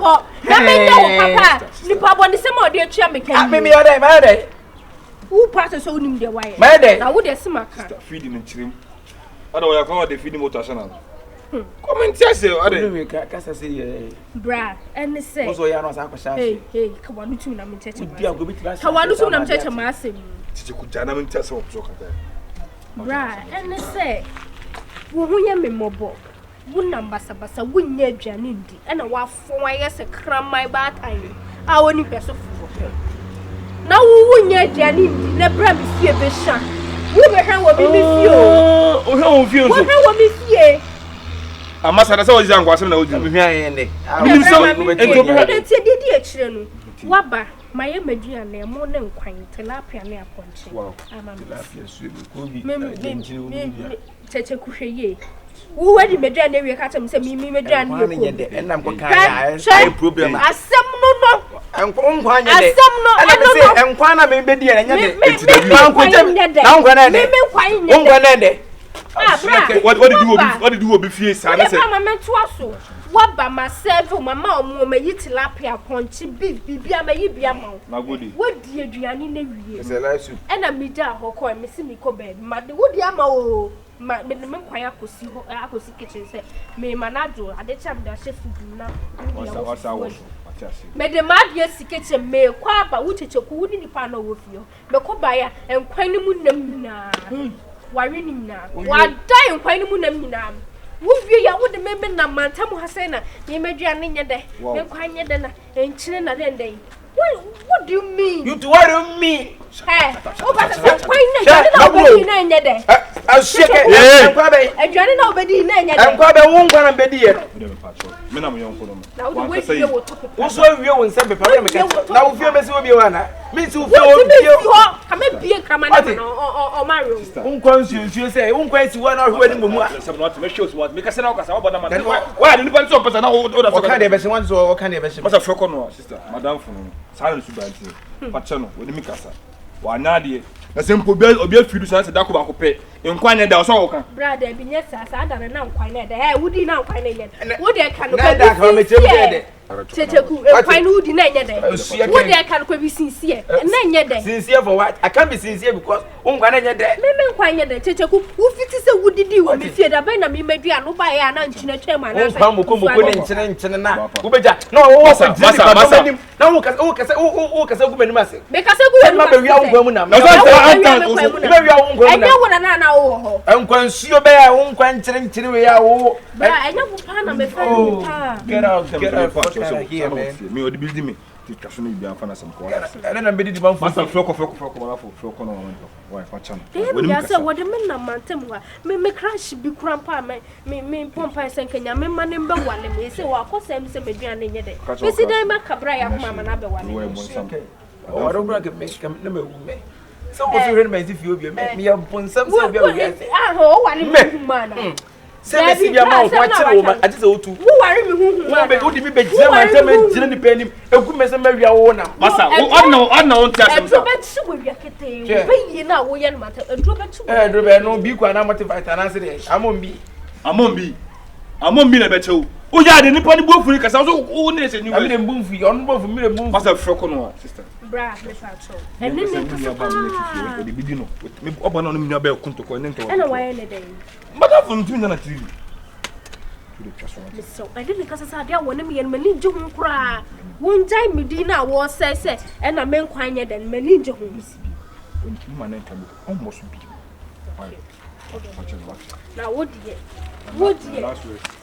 ho. Na me no papa. Nipa boni se ma de tua me kan. Me ode ma ode. Who pass so nim de why? Ma ode. Na wo de se maka. Feeding nchirim. Ada wo ya kwa de feeding motivation. Comment say ode. Me kasa say Bra, and say. Oso ya no sa kwasha. Hey, come on tu na me cheche. Bia go bitira. Ka wanu tu na me cheche ma asem. Titi ku jana me ntase so kata. Bra, and say. Wo hu ye me mobo. Wo namba sabasa wo nya aduane ndi. E na wa fo wa ye se kramai ba tan. A woni peso fo. Na wo nya aduane ndi na bra me fie be sha. Wo be hwa wo bi me fie o. O hwa wo fie o. Wo hwa wo me fie. Amasa na se wo jian kwasem na wo jian. Me hwa ye ne. Nim so ento be e ti di akire no. Waba maye madua na emo ne nkwan tilapia ne aponche. Wow. Tilapia su ko bi. Cheche kuhwe wo wadi medua na wie ka tem se mi medua na ye ko enam ko kan ya problem asem no nkwan ye de asem no se nkwan na me be di ye nya de na nkwan na de me nkwan ye nkwan na de what did you be fie sa na se mama to aso waba ma serve mama omo ma yi tilapia ponchi bibia ma yi bia ma na godi wodi aduane na wie se la su ena mi da hokọ me si mi ko be ma de wodi ama o ma me nkwan akosi kitchen se me manado ade cham da chef food na wasa me de ma de si kitchen me kwa aba wuchecheku wudi nipa na wo fio me ko ba ya nkwan ni mu nam na wari ni na wa dai nkwan ni mu nam na wo wie ya wo de me na mantam ha sai na me medua ne nye de me nkwan nye de na enchire na de ndai. What do you mean? You do what do you mean? Hey, oh, but nobody na nye de. Asheke, nkwabe. Adwane na obedi na nye de. Nkwabe wo nkwa na bedi ye. Me na mo yonko no. Na wo we fie wo top. Wo so wie wo nsem pepa me ka. Na wo fie me se wo bi wa na. Me se wo fie wo wo bi ho. Ka me bie krama na o maro. Nkwa nsuo se wo nkwa si wa na hwe ni momu a. Sem no me show so me ka se na o ka sa wo boda man. Wa ni nipa so pesa na o da so. O ka de be se wan so o ka de be se. Masa freko no sister, madam funu. Sare su banti. Pacha no, we ni mikasa. Wa na de. Na se mpo obi afiru so na se da ko ba ko pe. Nkwan ne da so wo kan. Brother bi nye sa da na nkwan ne da. Eh, wudi na nkwan ne ye. Wudi ka no na da ka me chem de. Checheku, nkwan wudi na nye de. Wudi ka no ko bi sincere. Na nye de. Sincere for what? I can't be sincere because nkwan na nye de. Me nkwan nye de. Checheku, wo fiti se wudi di wo me fie da ba na me medua no ba ya na nchina twem ana. Nkwan moko ne nchine na. Wo beja. No wo masa. Na wo kasa gu menim ase. Me kasa gu menim. Ma be wia wo nkwan mu na. Na so be wia wo nkwan mu na. Enya wo na wo ho. Nkwan suo be ya wo nkwan nchire we ya wo. Ba enya wo pa na me fa ni pa. Get out. Here, man. Me o de build me. Ti kaso no bi anfa na sam ko. Ene na be di ban fo. Masa freko wala freko no man. Why pacha no. We ya say wo de me na mantem wa. Me crash bi krampa me pompa senkenya me mane mbe wale me say wa akosem se meduane nye de. Me si dan ma kabra ya kuma na be wale. O ro bra ke me kam na me wu me. So wo fi me si fi obi me ya ponsam se obi a wo ya. Ah ho wale me kuma na. Se me si bia ma wo kwachire wo ma ati se wo tu wo ware me huhu wo be odi bi be jira ma tem jira ni panim egu me se ma wia wo na masa odna won tia sem sa e be chi wo wia kete be yi na wo ye na mata e dro be chi e dro be no bi kwa na motivate na se de amon bi na be chew o ya de nipa ni bofuri kasa so o ne se ni we de mbumfu on bofu mi de mbumfu masa freko no sister bra me fa cho e ne me kasa de bidi no me oba na no mi nua be kunto ko ne nto e na wa ye ne de mada fun tu na TV so I didn't cause I dia wona me mani je hu kura won jai midi na wo se e na me nkwan ye den mani je hu on ma na ntam almost bi na wodi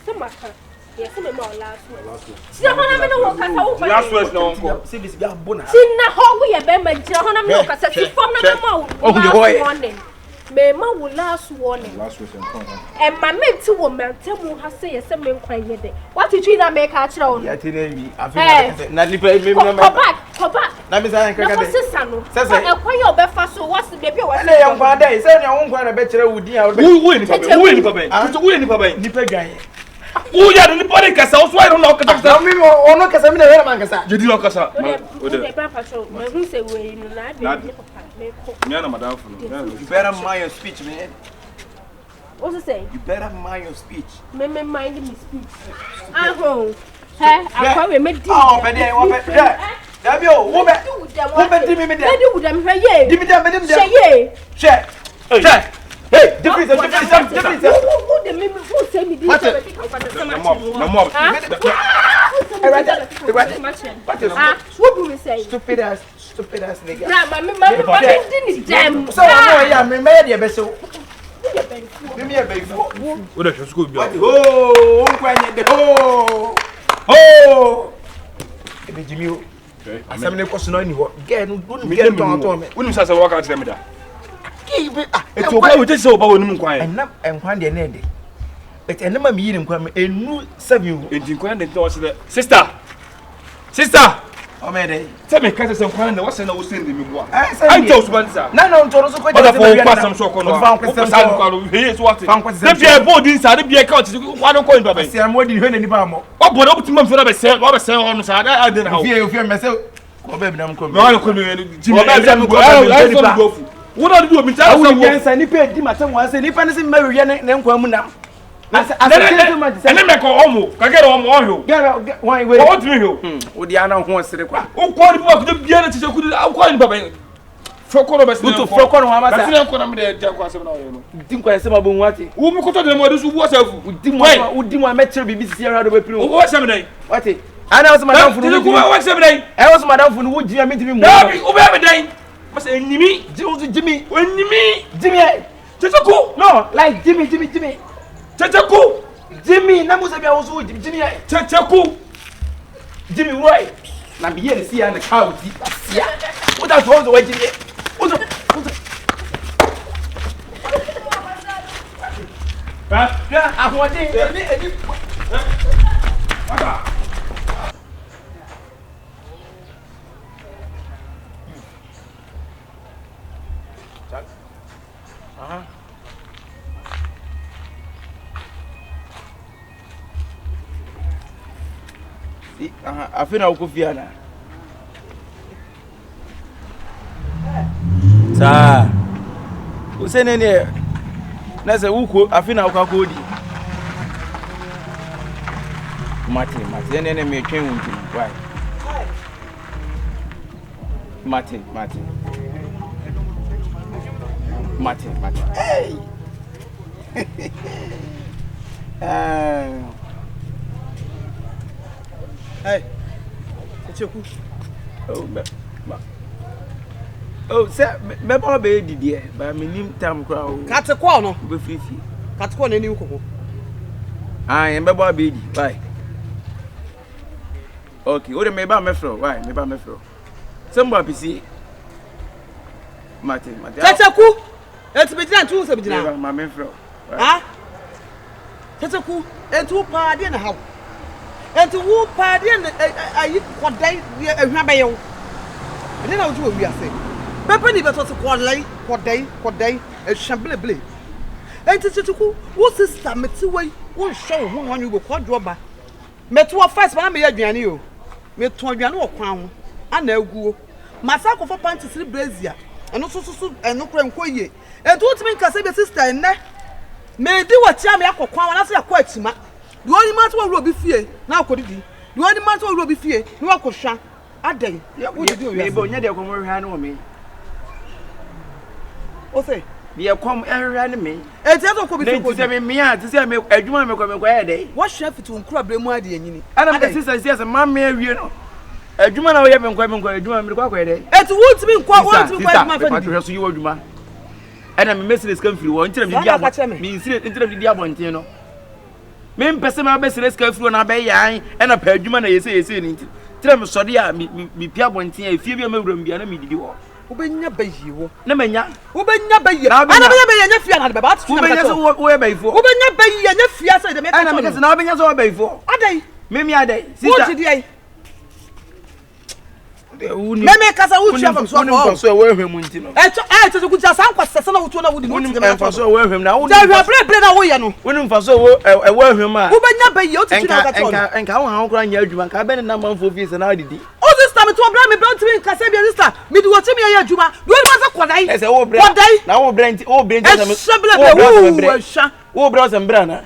samaka yes me ma last week si hona me no kasa wo last week na onko se bis bia bona si na ho wo ye be ma jira hona me no kasa si fom na ma wo me ma wo last warning e ma me ti wo mantemu ha se ye se me nkwan ye de what did you na make a kira wo ya ti na wi afi na lipa me na ko back na me say nkaka de sesa no e kwa ye obefa so what's the baby what na ye nkwan de se na wo nkwan na be kira wo din a wo ni pa ben nipa gwan o ya ni pa de kasa o so I don't know kasa na mi ono kasa mi na we man kasa je di no kasa o de pa patrol me hu se we no na be me ko me na madam funu you better mind your speech man. What's it say? You better mind your speach. Me mind my speech. Aho. akwa we medi oh be dey wo be Dabi o wo be di me dey medi wo dem hwe ye di me dey ye she hey difference who the me who say me this say we can sama no what do we say stupid ass nigga na mama didn't dem so no ya me dey be so me e be fo wo da school bi oh nkwanye de oh ebe jimi o asem ne koso no ni ho ge no get ton me woni sasa wo ka tire me da kibe eto kwa wo tese oba woni nkwan enkwan de na de et enema mi yiri nkwan me enu 7 o enti nkwan de to wose sister o me de se me ka se nkwan de wose na wo send me boa ai to so banza na ntoro so ko je se kwa sam so ko no fa kwa no he so what de bia board inside de bia ka o tese kwa no ko ni baba se amodi hwe na ni ba mo o bodo o timam so na be se ho no sa da ade na ho ofie me se ko be bi na mko me wa ko mi jimi go wona do omi ta so wo ni pe di matem wa se ni pa ne se ma wiye ne nkwan mu nam ene me ko omo ka gere omo ohwo gere wan we o timi ho o di ana ho sere kwa o ko ni ba ko bia na tise ku ko ni baba fokoro be se to fokoro wa ma sa se ko na me de ja kwa se na o no di nkwan se ma bo nwate wo mi ko to de mo de su bu asafu di mo me chere bibi si ara do be pinu o se me dai wate ana was madam funu wo se me dai e was madam funu wo jia me timi mu dabi o be me dai mas enimi Jimmy Jimmy Checheku no like Jimmy Checheku Jimmy na musa bia wo so Jimmy Checheku Jimmy why na be here see and cow di asia what that was the way Jimmy what ya ahode eni Papa afina ukufiana sa usene ne na se uko afina ukakodi mate ne me twen wunti why mate hey hey Kyekyeku'S oh say me ba be didi e ba me nim tam kra o Kyekyeku'S no be fifi Kyekyeku'S na ni ukoko me ba be di why okay o de me ba me fro why me ba me fro sembo apisi mate Kyekyeku'S eti be gina ntu se be gina ma me fro ha Kyekyeku'S entu pa de na hawo enti wo pa de na ayi kodai ehwa be yew ene na oju owi ase pepe ni be to se kodai ehwa enti Kyekyeku'S wo sister meti wei wo hwe wo ho anyu be kodwo ba meti wo first ba na me ya aduane o me to aduane wo kwan ho ana aguo masa ko for panty siri brazier eno so eno kra nkoye enti wo timi nkase be sister enne me di wo tia me akokwan na so yakọ atima do oni ma to wo obi fie na akodidi do oni ma to wo obi fie ni wa kohwa adan wo di o we bo nya de ko mo hwa na me o say ye kom ehwa na me enti ato ko bi fie ko se me ya ti se me adwuma me ko ya dey wo hwe fitu nkura bremu ade anyini ana me sister se ma me awie no adwuma na wo ye me nkwa adwuma me kwa ya dey enti wo timi nkwa adwuma fa ni so yi adwuma ana me message kan firi wo ntira me dia me ntira me dia bonten no me mpese ma be sire ska firi na be yan ana pa adwuma na yese ni ntira me sode a me pia bonten a fie bi ma wuram bia na me didi wo ubenya bayi wo na menya ubenya bayi ana benya nya fia na be ba tu ubenya so wo bayi fo ubenya bayi nya fia so de me ka ana me kase na ubenya so wo bayi fo adai me adai sister wo ti dai meme kasa wo tua fam so ko so wo hwem nti no Kyekyeku'S ja san kwasese na wo tuo na wo di no ti dem fa so wo hwem na wo da hwa bre na wo ye no wo nim fa so wo hwem a wo benya bayi o ti tuna ka to enka wo han kora nya adwuma ka be ne na manfo fi se na didi o sister me to bra me bra timi kase bia sister me di wo ti me ye adwuma do ni ma se kodai ese wo bra na wo bra nti wo bra nti wo bra se mbra na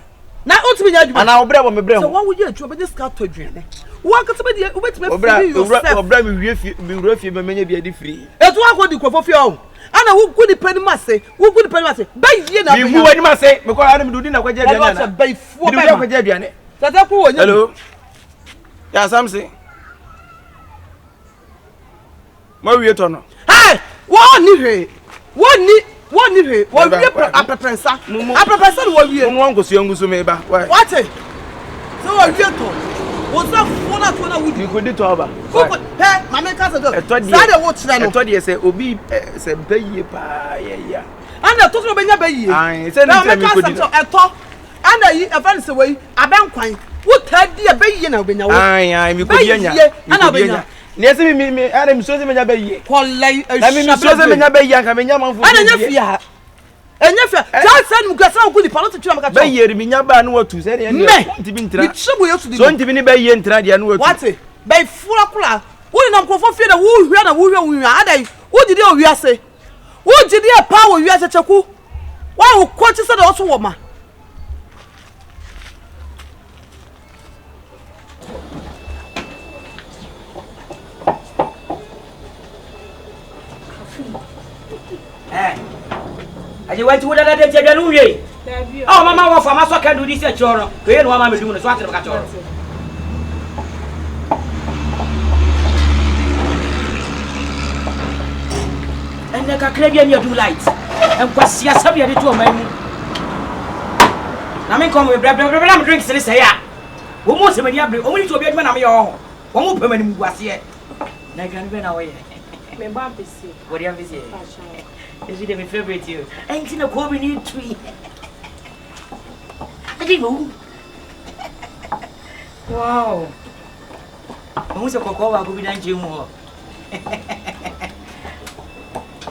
Na otimi nya adwuma. Ana obra bo me brɛ ho. So what would you do be this car to adwene? Wo akata be dey obetime Obra free yourself. obra mi wie fie be menya bi adi free. Etu akọ di krofo fie o. Ana wo gu ni pani mase, wo gu ni pani mase. Ba yie na. Mi hu wani mase, me ko ara mi dudi na kwaje aduane na. Ba ifuo be ma kwaje aduane. Tata ko wonya. Hello. Ya Samson. Ma wie to no. Hey, wo ni hwe. Wo ni hwe. Wo wie aprepensa. Aprepensa wo wie. Mo nkosu ngusu me ba. What? So wo wie to. Wo sa fona to na wudi. You go dey to aba. Hey, mama ka say do. Say dey wo kire no. Eto dey say obi se baye pa ya. Ana to so benya baye. Ai, say ni tell me ko di. Eto. Ana yi e say we abenkwan. Wo ta di e baye na obenya wo. Ai, mi ko di anya. Ana obenya. Ni ese mi ana mi so se menya baye. Kollai Na mi so se menya baye kan menya manfo. Ana nya fia. Enya fia. Just send mu gasa ko di Pilato twa maka. Baye ri mi nya ba na watu se de ntibi ntira. Mi chibu yesu di. So ntibi ni baye ntira de na watu. What? Bay fura kula. Wo na mkrofo fie na wo hwia na wo hwia adai. Wo gidi o wiase. Wo gidi e pa wo wiase cheku. Wa wo kwachi se da oso wo ma. Aje wanti wo dada de tedwa no wie. Oh mama wo fa ma so ka do di se choro. We no mama medum no so atere ka choro. Ende ka kra bia mi adu light. Enkwasi asabia de to o man mu. Na me kom we bra me drink se se ya. Wo mo se mani abre. O mo ni to obi aduma na me yo ho. Wo mo pemani mu guase. Na gran be na wo ye. Me ba pese. What do you have to say? Is it my favorite you? Ain't in a common new tree. I didn't know. Wow. Who's a cocoa? I'll be down to more.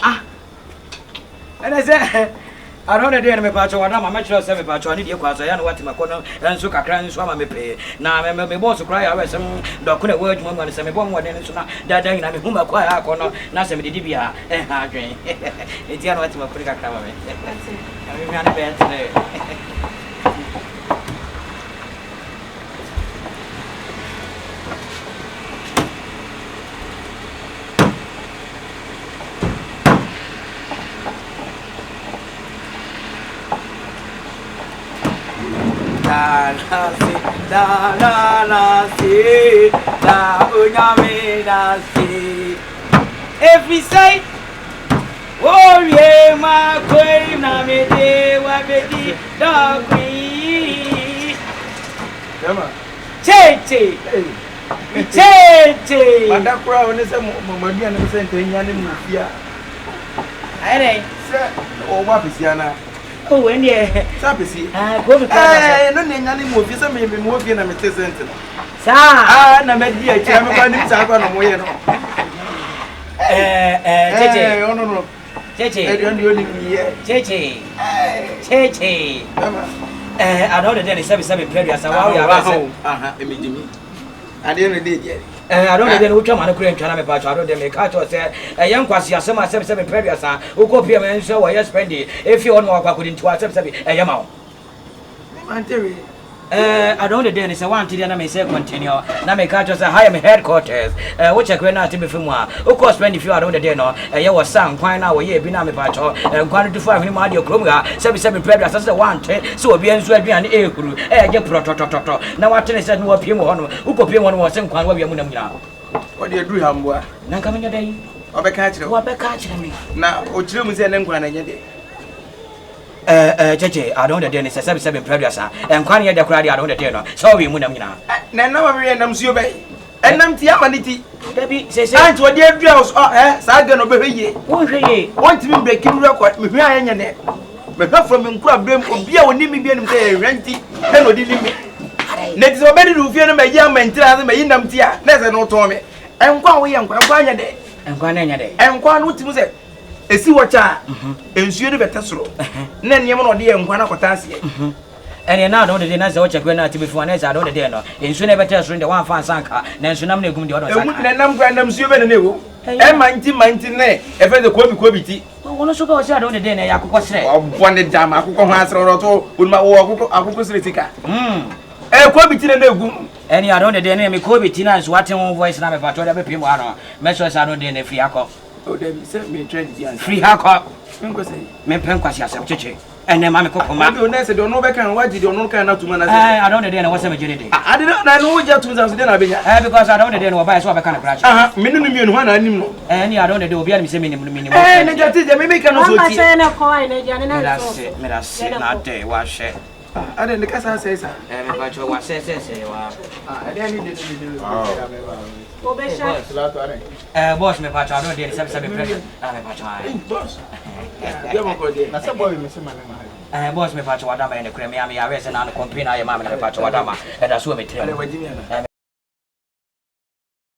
Ah. And I said, I don't know my patch or I'm not sure 7 patch. I need your class. I know what my corner and so I can't swam me pay. Now I remember my boss to cry. I was some doctor word one when I say, bomb one and so now that day I'm whom I quite corner. Now some DBA and hard drain. It's not what my pretty camera. I'm going to bed today. If we say, oh yeah, my queen, na me de wa be di dog queen. Cheche, cheche. Manda kura woni se mo bia na se ntenya ne mu fia. Aye, Se o wa bisia na. oh when ye. Sa bisi. Go to class. No nya ne mu fia se me mu fia na me te sent. Sa. Na me di a kira me kwa ni sa kwa no mo ye no. Cheche. No. Cheche. E don di oni mi ye. Cheche. Cheche. I know the day is 7 period. Aha, emijimi. Ade no dey there. I don't know then which man could try me patch. I don't make catch or say a young quasi as some 7 period. Who go here and so I spend it. If you want more, I couldn't to accept a yamau. I don't know the day is a one to the enemy say continue. Now make catch us a higher headquarters, which I could not be from one. Of course, when if you are on the day, no, you was some quite now a year, Binami patch, and quantity to 5 him audio Chromia, 7 period as a one, so be and sweat be an air crew, get prototype. Now I tell you, said no people who could be one was some quite where you now. What do you do, Hamwa? Now coming a day. Or catch you. What catch me? Now, Ochilum is an inquiry. Cheche, I don't know the day is a 7 period, and quite the crowd, I don't know. Sorry, Munamina. Now, I'm Monsieur Bay. And I'm Tiamanity. Baby, says, I to a dear girls, Sagan over here. Want to be breaking record, me here and your neck. But not from him, crab them, or be our name be renty, and what did he mean? Let is already to fear my young man, tell them, in them, Tia, there's no Tommy. And quite young, quite a day. And quite a day. And quite what was it? A sea watcher, and she never tesoro. Then you know, dear, and one of Cotansi. And now don't the dinner watch a grenade to be for an answer. I don't the dinner. And she never tells the one fan sanka. Then she nominate the other. And I'm grand, I'm sure, and I'm 19, if the Quabi Quabity. Wono so ka o se ado ne den na yakokọ sere. Obone dam akokọ ho asere roto unma wo akokọ sere tika. Ko bi tire na egu. Eni ado ne den na me ko bi tina so waten won voice na me pa to da be pimo ano. Me so se ado den na free akọ. O dem say me trend di an. Free akọ. Nko say. Me pen kwasi asem cheche. Ene ma me kokoma. Abi o na say do no be kan waji do no kan na tuma na say. Ado ne den na wo se me jere de. Ade na no ja tuma so de na be nya. Because ado ne den na wo ba so be kan kra cha. Me no mienu ho na anim no. Eni ado ne de obi an me se me nim. Ne jati je me make no so ti. Say na ko ai na jani na so. Me da se na de wa she. Ade ne kasa say sa. Me ba cho wa se wa. Ade ni de. Obesha. Boss me pa cho ado den se me pre. Me pa cho ai. Boss. Ya mo ko de. Na say boy me se man na. Boss me pa cho wadama ene kure me ya we se na no complain aye ma me pa cho wadama. E da so me tire.